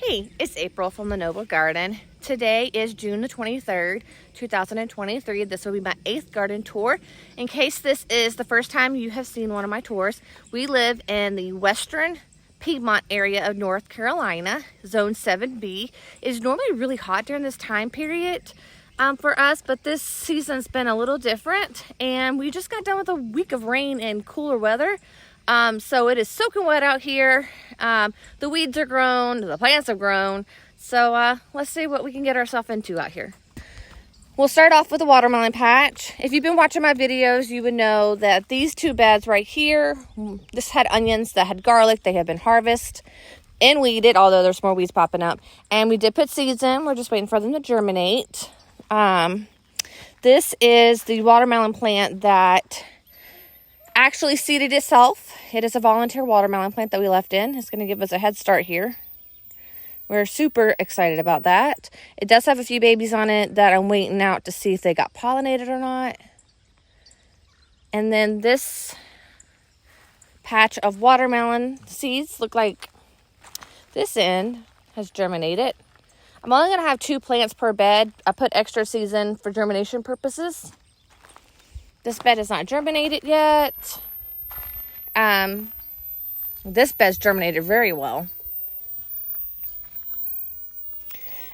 Hey, it's April from the Noble Garden. Today is June the 23rd, 2023. This will be my 8th garden tour. In case this is the first time you have seen one of my tours, we live in the western Piedmont area of North Carolina, Zone 7B. It's normally really hot during this time period for us, but this season's been a little different, and we just got done with a week of rain and cooler weather. So it is soaking wet out here. The weeds are grown, the plants have grown. So let's see what we can get ourselves into out here. We'll start off with the watermelon patch. If you've been watching my videos, you would know that these two beds right here, this had onions, that had garlic. They have been harvested and weeded, although there's more weeds popping up. And we did put seeds in. We're just waiting for them to germinate. This is the watermelon plant that actually seeded itself. It is a volunteer watermelon plant that we left in. It's going to give us a head start here. We're super excited about that. It does have a few babies on it that I'm waiting out to see if they got pollinated or not. And then this patch of watermelon seeds look like this end has germinated. I'm only going to have 2 plants per bed. I put extra seeds in for germination purposes. This bed is not germinated yet. This bed's germinated very well.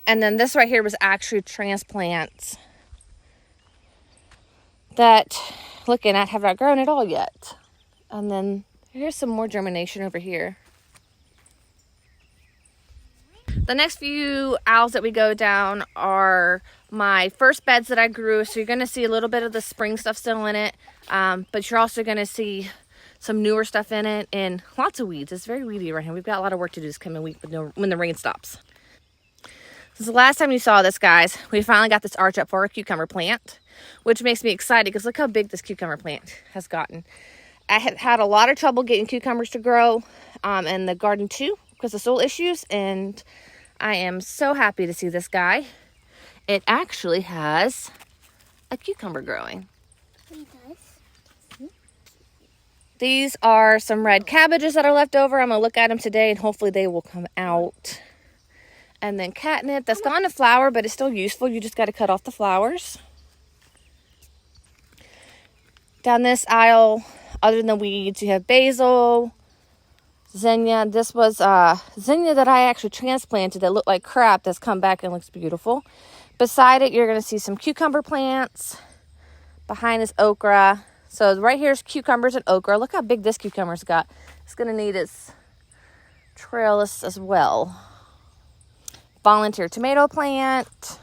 And then this right here was actually transplants that, looking at, have not grown at all yet. And then here's some more germination over here. The next few aisles that we go down are my first beds that I grew. So you're going to see a little bit of the spring stuff still in it. But you're also going to see some newer stuff in it and lots of weeds. It's very weedy right here. We've got a lot of work to do this coming week when the rain stops. Since the last time you saw this, guys, we finally got this arch up for our cucumber plant, which makes me excited because look how big this cucumber plant has gotten. I have had a lot of trouble getting cucumbers to grow in the garden too because of soil issues, and I am so happy to see this guy. It actually has a cucumber growing. These are some red cabbages that are left over. I'm going to look at them today and hopefully they will come out. And then catnip that's gone to flower, but it's still useful. You just got to cut off the flowers. Down this aisle, other than the weeds, you have basil, zinnia. This was zinnia that I actually transplanted that looked like crap that's come back and looks beautiful. Beside it, you're going to see some cucumber plants. Behind is okra. So right here's cucumbers and okra. Look how big this cucumber's got. It's going to need its trellis as well. Volunteer tomato plant.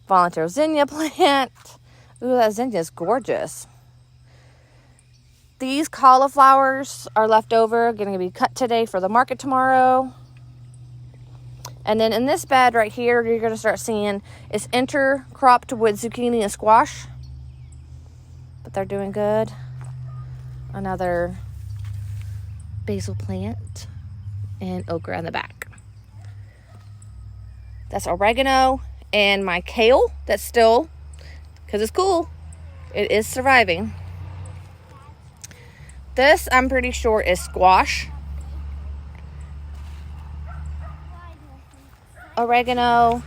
Volunteer zinnia plant. Ooh, that zinnia is gorgeous. These cauliflowers are left over, going to be cut today for the market tomorrow. And then in this bed right here, you're going to start seeing it's intercropped with zucchini and squash. But they're doing good. Another basil plant and okra in the back. That's oregano and my kale that's still, because it's cool, it is surviving. This, I'm pretty sure, is squash. Oregano.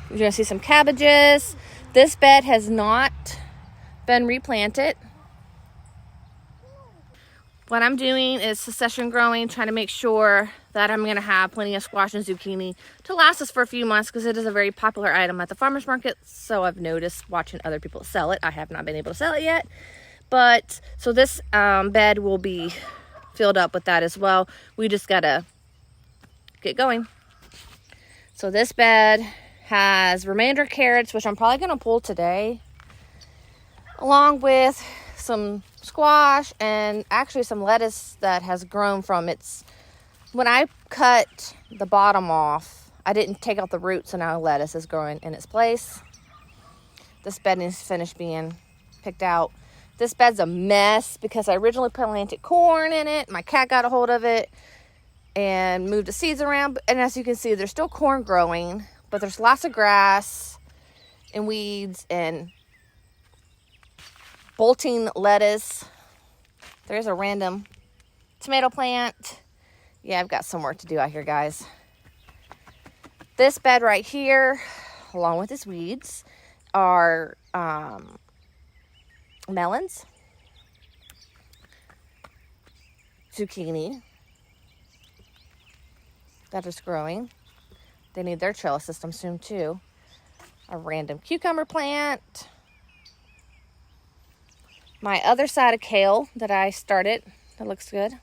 You're going to see some cabbages. This bed has not been replanted. What I'm doing is succession growing, trying to make sure that I'm going to have plenty of squash and zucchini to last us for a few months because it is a very popular item at the farmer's market. So I've noticed watching other people sell it. I have not been able to sell it yet. But so this bed will be filled up with that as well. We just got to get going. So this bed has remainder carrots, which I'm probably going to pull today, along with some squash and actually some lettuce that has grown from its, when I cut the bottom off, I didn't take out the roots, so now lettuce is growing in its place. This bed needs to finish being picked out. This bed's a mess because I originally planted corn in it. My cat got a hold of it and moved the seeds around, and as you can see, there's still corn growing, but there's lots of grass and weeds and bolting lettuce. There's a random tomato plant. Yeah, I've got some work to do out here, guys. This bed right here, along with its weeds, are melons, zucchini that is growing. They need their trellis system soon too. A random cucumber plant. My other side of kale that I started, that looks good.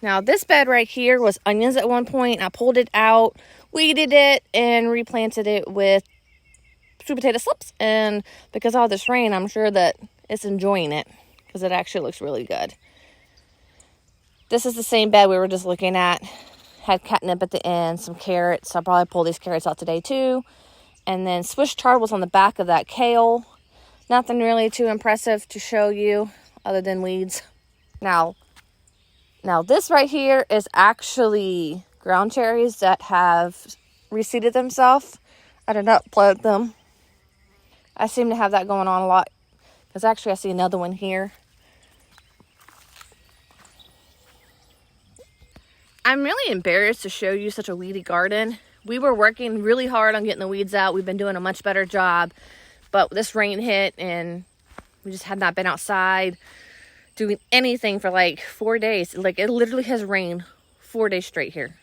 Now this bed right here was onions at one point. I pulled it out, weeded it, and replanted it with sweet potato slips. And because of all this rain, I'm sure that it's enjoying it because it actually looks really good. This is the same bed we were just looking at. Had catnip at the end, some carrots. I'll probably pull these carrots out today too. And then Swiss chard was on the back of that kale. Nothing really too impressive to show you other than weeds. Now this right here is actually ground cherries that have reseeded themselves. I did not plant them. I seem to have that going on a lot because actually I see another one here. I'm really embarrassed to show you such a weedy garden. We were working really hard on getting the weeds out. We've been doing a much better job, but this rain hit and we just had not been outside doing anything for like 4 days. Like it literally has rained 4 days straight here.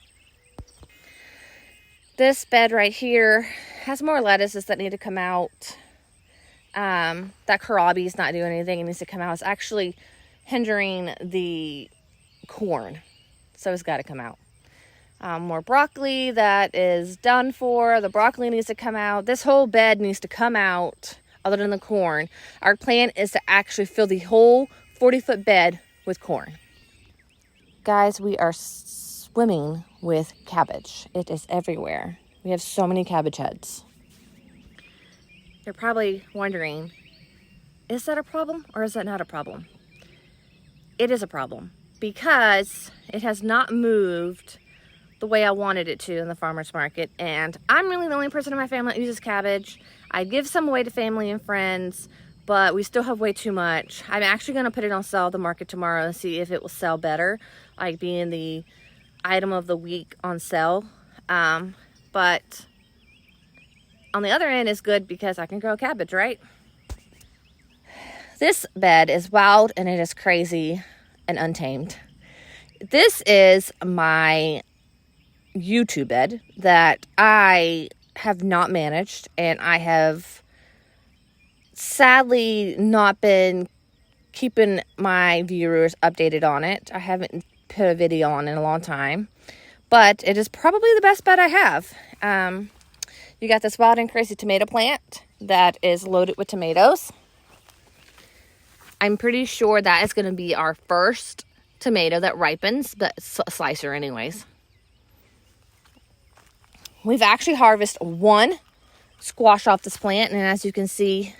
This bed right here has more lettuces that need to come out. That kohlrabi is not doing anything. It needs to come out. It's actually hindering the corn. So it's got to come out. More broccoli that is done for. The broccoli needs to come out. This whole bed needs to come out other than the corn. Our plan is to actually fill the whole 40-foot bed with corn. Guys, we are swimming with cabbage. It is everywhere. We have so many cabbage heads. You're probably wondering, is that a problem or is that not a problem? It is a problem because it has not moved the way I wanted it to in the farmer's market. And I'm really the only person in my family that uses cabbage. I give some away to family and friends, but we still have way too much. I'm actually going to put it on sale at the market tomorrow and see if it will sell better, like being the item of the week on sale. But on the other end is good because I can grow cabbage, right? This bed is wild and it is crazy and untamed. This is my YouTube bed that I have not managed, and I have sadly not been keeping my viewers updated on it. I haven't put a video on in a long time, but it is probably the best bed I have. You got this wild and crazy tomato plant that is loaded with tomatoes. I'm pretty sure that is going to be our first tomato that ripens, the slicer anyways. We've actually harvested one squash off this plant, and as you can see,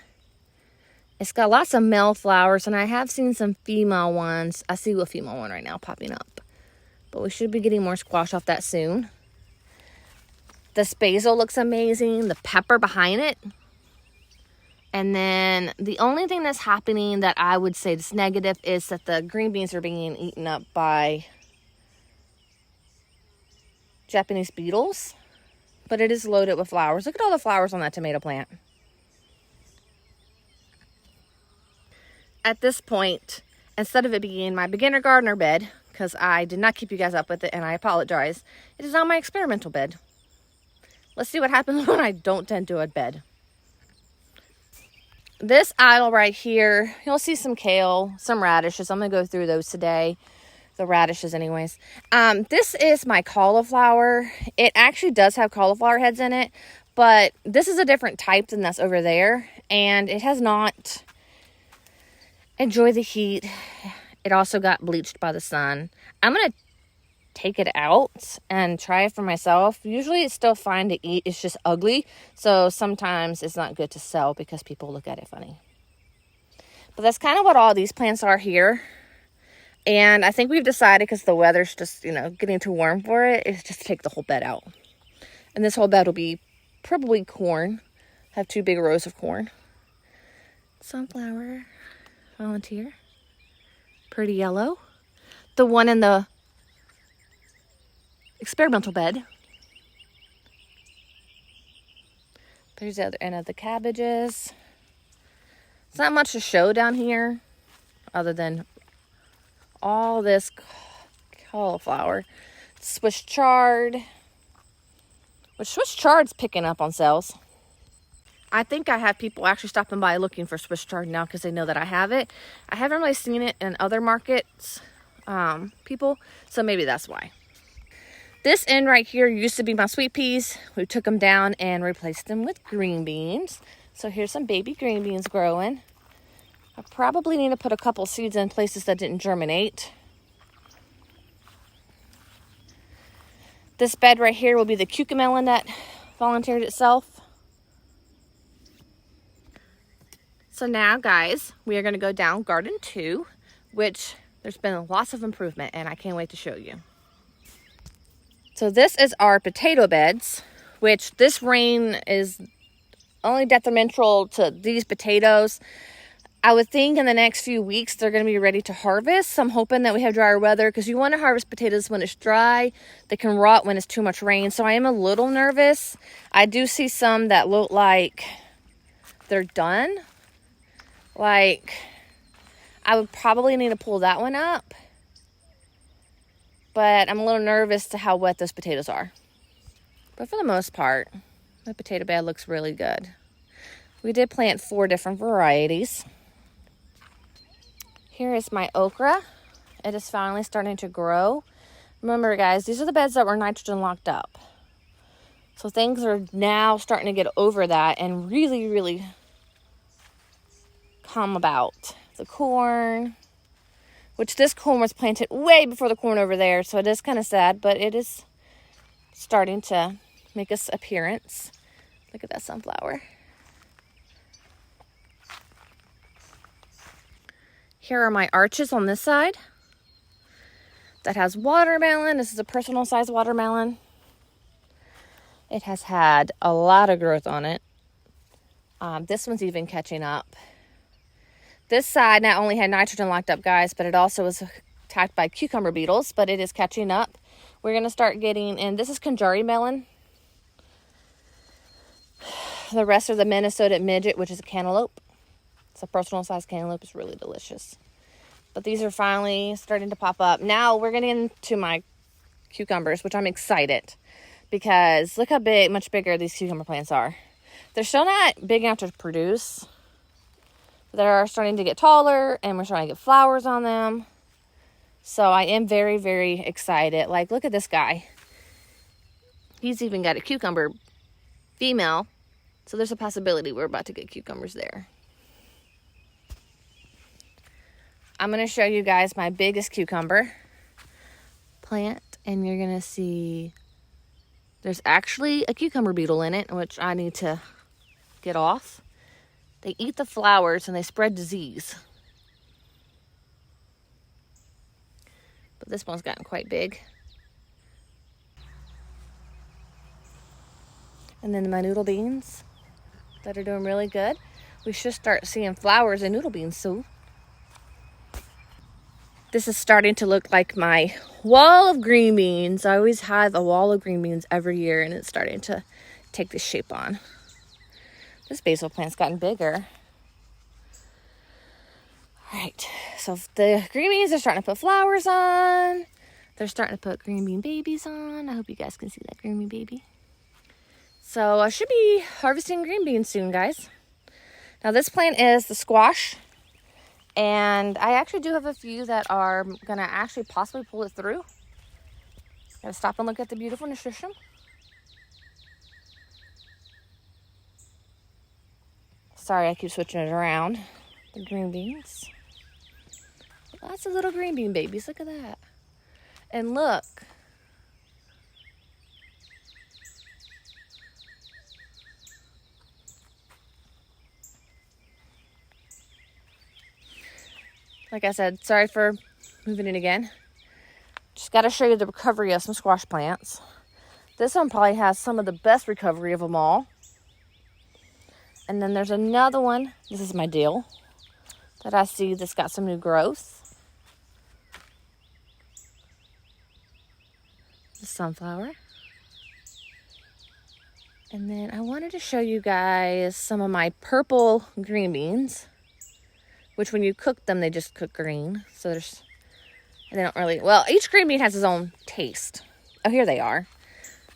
it's got lots of male flowers, and I have seen some female ones. I see a female one right now popping up, but we should be getting more squash off that soon. This basil looks amazing. The pepper behind it. And then the only thing that's happening that I would say is negative is that the green beans are being eaten up by Japanese beetles. But it is loaded with flowers. Look at all the flowers on that tomato plant. At this point, instead of it being my beginner gardener bed, because I did not keep you guys up with it and I apologize, it is now my experimental bed. Let's see what happens when I don't tend to a bed. This aisle right here, you'll see some kale, some radishes. I'm going to go through those today. The radishes anyways. This is my cauliflower. It actually does have cauliflower heads in it, but this is a different type than that's over there, and it has not enjoyed the heat. It also got bleached by the sun. I'm going to take it out and try it for myself. Usually it's still fine to eat. It's just ugly. So sometimes it's not good to sell because people look at it funny. But that's kind of what all these plants are here. And I think we've decided, because the weather's just, getting too warm for it, is just to take the whole bed out. And this whole bed will be probably corn. Have 2 big rows of corn. Sunflower. Volunteer. Pretty yellow. The one in the experimental bed There's the other end of the cabbages. It's not much to show down here other than all this cauliflower. Swiss chard, which Swiss chard's picking up on sales. I think I have people actually stopping by looking for Swiss chard now because they know that I have it. I haven't really seen it in other markets, people, so maybe that's why. This end right here used to be my sweet peas. We took them down and replaced them with green beans. So here's some baby green beans growing. I probably need to put a couple seeds in places that didn't germinate. This bed right here will be the cucamelon that volunteered itself. So now, guys, we are going to go down garden 2, which there's been lots of improvement, and I can't wait to show you. So this is our potato beds, which this rain is only detrimental to these potatoes. I would think in the next few weeks they're going to be ready to harvest. So I'm hoping that we have drier weather because you want to harvest potatoes when it's dry. They can rot when it's too much rain. So I am a little nervous. I do see some that look like they're done. Like, I would probably need to pull that one up. But I'm a little nervous to how wet those potatoes are. But for the most part, the potato bed looks really good. We did plant 4 different varieties. Here is my okra. It is finally starting to grow. Remember, guys, these are the beds that were nitrogen locked up. So things are now starting to get over that and really, really come about. The corn, which this corn was planted way before the corn over there, so it is kind of sad, but it is starting to make its appearance. Look at that sunflower. Here are my arches on this side. That has watermelon. This is a personal size watermelon. It has had a lot of growth on it. This one's even catching up. This side not only had nitrogen locked up, guys, but it also was attacked by cucumber beetles, but it is catching up. We're going to start getting, and this is Conjari melon. The rest are the Minnesota midget, which is a cantaloupe. It's a personal size cantaloupe. It's really delicious. But these are finally starting to pop up. Now we're getting into my cucumbers, which I'm excited because look how much bigger these cucumber plants are. They're still not big enough to produce. They're starting to get taller and we're starting to get flowers on them. So I am very, very excited. Like, look at this guy. He's even got a cucumber female. So there's a possibility we're about to get cucumbers there. I'm going to show you guys my biggest cucumber plant. And you're going to see there's actually a cucumber beetle in it, which I need to get off. They eat the flowers and they spread disease. But this one's gotten quite big. And then my noodle beans that are doing really good. We should start seeing flowers in noodle beans soon. This is starting to look like my wall of green beans. I always have a wall of green beans every year and it's starting to take this shape on. This basil plant's gotten bigger. All right, so the green beans are starting to put flowers on. They're starting to put green bean babies on. I hope you guys can see that green bean baby. So I should be harvesting green beans soon, guys. Now this plant is the squash. And I actually do have a few that are going to actually possibly pull it through. Gotta stop and look at the beautiful nutrition. Sorry, I keep switching it around. The green beans. Lots of little green bean babies. Look at that. And look. Like I said, sorry for moving it again. Just got to show you the recovery of some squash plants. This one probably has some of the best recovery of them all. And then there's another one. This is my dill that I see that's got some new growth. The sunflower. And then I wanted to show you guys some of my purple green beans, which when you cook them, they just cook green. So they don't really, well, each green bean has its own taste. Oh, here they are.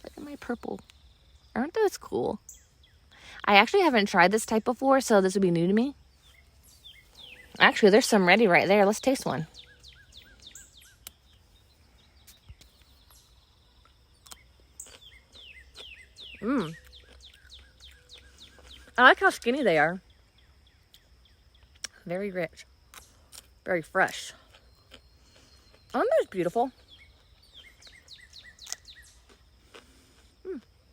Look at my purple. Aren't those cool? I actually haven't tried this type before, so this would be new to me. Actually, there's some ready right there. Let's taste one. I like how skinny they are. Very rich. Very fresh. Aren't those beautiful?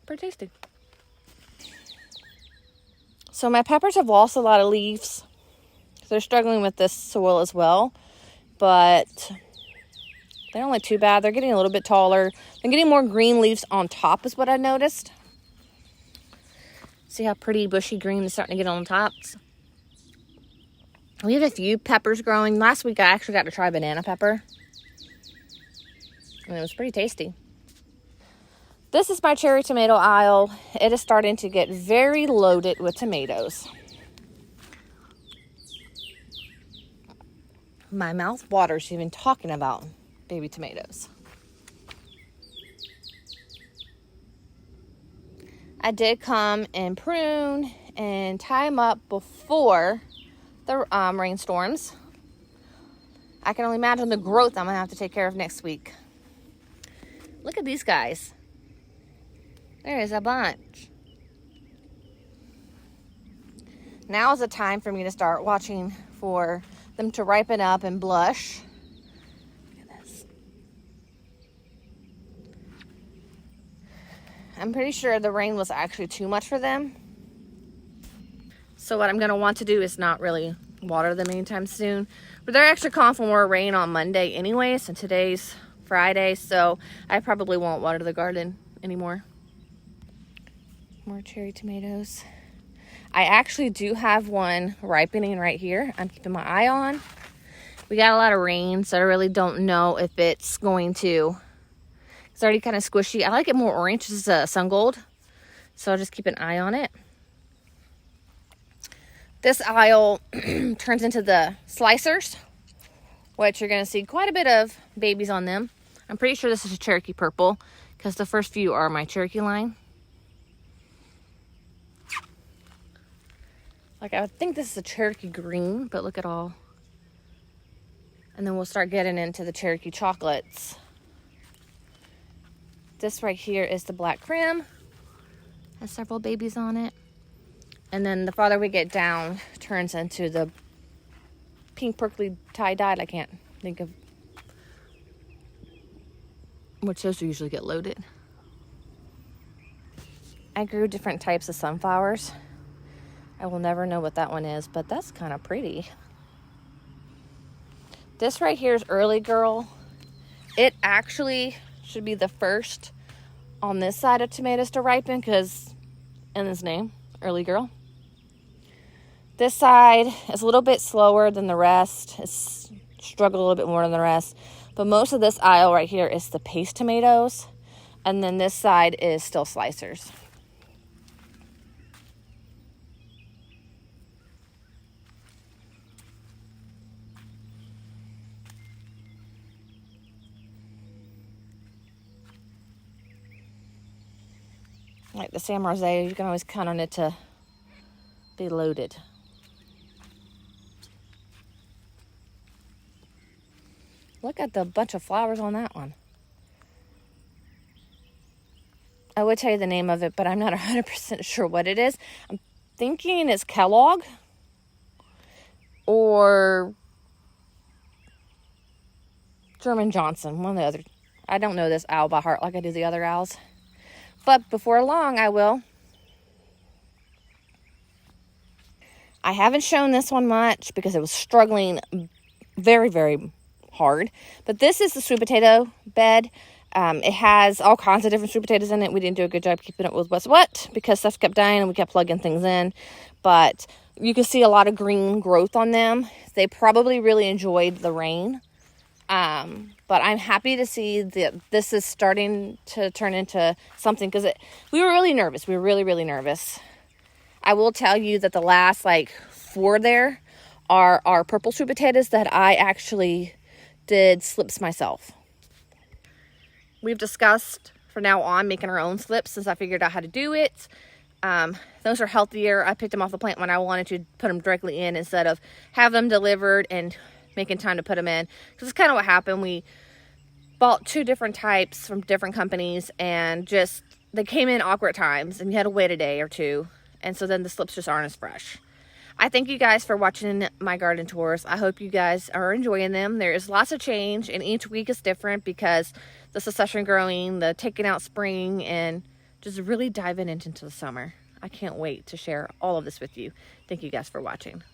Pretty tasty. So my peppers have lost a lot of leaves. They're struggling with this soil as well. But they're only too bad. They're getting a little bit taller. They're getting more green leaves on top is what I noticed. See how pretty bushy green is starting to get on the tops? We have a few peppers growing. Last week I actually got to try banana pepper. And it was pretty tasty. This is my cherry tomato aisle. It is starting to get very loaded with tomatoes. My mouth waters even talking about baby tomatoes. I did come and prune and tie them up before the rainstorms. I can only imagine the growth I'm going to have to take care of next week. Look at these guys. There is a bunch. Now is the time for me to start watching for them to ripen up and blush. Look at this. I'm pretty sure the rain was actually too much for them. So what I'm going to want to do is not really water them anytime soon. But they're actually calling for more rain on Monday anyways, and today's Friday, so I probably won't water the garden anymore. More cherry tomatoes. I actually do have one ripening right here. I'm keeping my eye on. We got a lot of rain, so I really don't know if it's going to. It's already kind of squishy. I like it more orange. This is a sun gold, so I'll just keep an eye on it. This aisle turns into the slicers, which you're going to see quite a bit of babies on them. I'm pretty sure this is a Cherokee purple because the first few are my Cherokee line. Like, I would think this is a Cherokee green, but look at all. And then we'll start getting into the Cherokee chocolates. This right here is the Black Creme. Has several babies on it. And then the farther we get down, turns into the pink prickly tie-dyed. I can't think of which those usually get loaded. I grew different types of sunflowers. I will never know what that one is, but that's kind of pretty. This right here is Early Girl. It actually should be the first on this side of tomatoes to ripen because in its name, Early Girl. This side is a little bit slower than the rest. It's struggled a little bit more than the rest. But most of this aisle right here is the paste tomatoes. And then this side is still slicers. Like the San Rosé, you can always count on it to be loaded. Look at the bunch of flowers on that one. I would tell you the name of it, but I'm not 100% sure what it is. I'm thinking it's Kellogg or German Johnson, one of the other. I don't know this owl by heart like I do the other owls. But before long, I will. I haven't shown this one much because it was struggling very, very hard. But this is the sweet potato bed. It has all kinds of different sweet potatoes in it. We didn't do a good job keeping it with what's what because stuff kept dying and we kept plugging things in. But you can see a lot of green growth on them. They probably really enjoyed the rain. But I'm happy to see that this is starting to turn into something, because we were really nervous. We were really, really nervous. I will tell you that the last like 4 there are our purple sweet potatoes that I actually did slips myself. We've discussed for now on making our own slips since I figured out how to do it. Those are healthier. I picked them off the plant when I wanted to put them directly in instead of have them delivered and making time to put them in, because it's kind of what happened. We bought 2 different types from different companies, and just they came in awkward times, and you had to wait a day or 2, and so then the slips just aren't as fresh. I thank you guys for watching my garden tours. I hope you guys are enjoying them. There is lots of change, and each week is different because the succession growing, the taking out spring, and just really diving into the summer. I can't wait to share all of this with you. Thank you guys for watching.